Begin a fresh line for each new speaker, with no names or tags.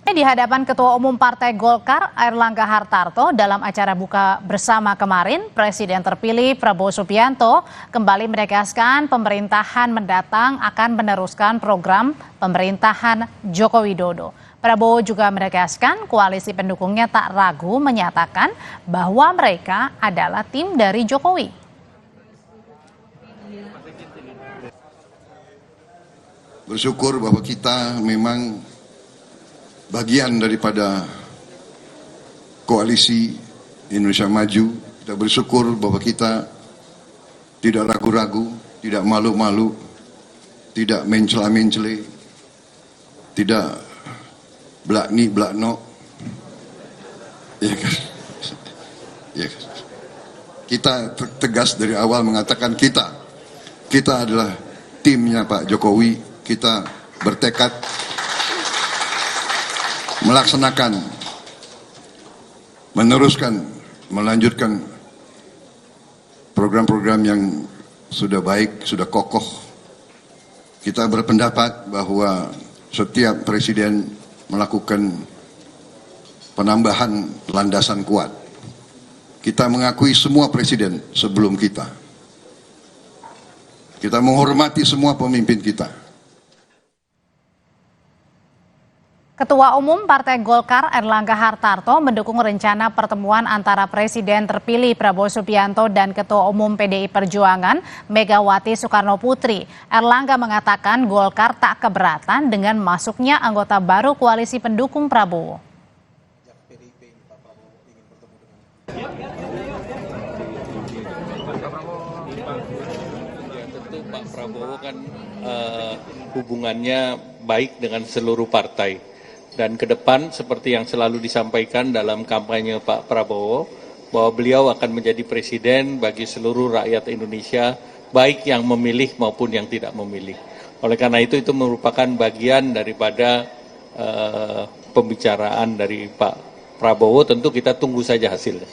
Di hadapan Ketua Umum Partai Golkar, Airlangga Hartarto, dalam acara buka bersama kemarin, Presiden terpilih Prabowo Subianto kembali menegaskan pemerintahan mendatang akan meneruskan program pemerintahan Joko Widodo. Prabowo juga menegaskan koalisi pendukungnya tak ragu menyatakan bahwa mereka adalah tim dari Jokowi.
Bersyukur bahwa kita memang bagian daripada koalisi Indonesia Maju. Kita bersyukur bahwa kita tidak ragu-ragu, tidak malu-malu, tidak mencela-mencele, tidak blakni-blakno. Ya kan? Ya kan? Kita tegas dari awal mengatakan kita adalah timnya Pak Jokowi. Kita bertekad melaksanakan, meneruskan, melanjutkan program-program yang sudah baik, sudah kokoh. Kita berpendapat bahwa setiap presiden melakukan penambahan landasan kuat. Kita mengakui semua presiden sebelum kita. Kita menghormati semua pemimpin kita.
Ketua Umum Partai Golkar Airlangga Hartarto mendukung rencana pertemuan antara Presiden terpilih Prabowo Subianto dan Ketua Umum PDI Perjuangan Megawati Soekarnoputri. Airlangga mengatakan Golkar tak keberatan dengan masuknya anggota baru koalisi pendukung Prabowo.
Ya, tentu Pak Prabowo kan hubungannya baik dengan seluruh partai. Dan ke depan seperti yang selalu disampaikan dalam kampanye Pak Prabowo, bahwa beliau akan menjadi presiden bagi seluruh rakyat Indonesia, baik yang memilih maupun yang tidak memilih. Oleh karena itu merupakan bagian daripada pembicaraan dari Pak Prabowo, tentu kita tunggu saja hasilnya.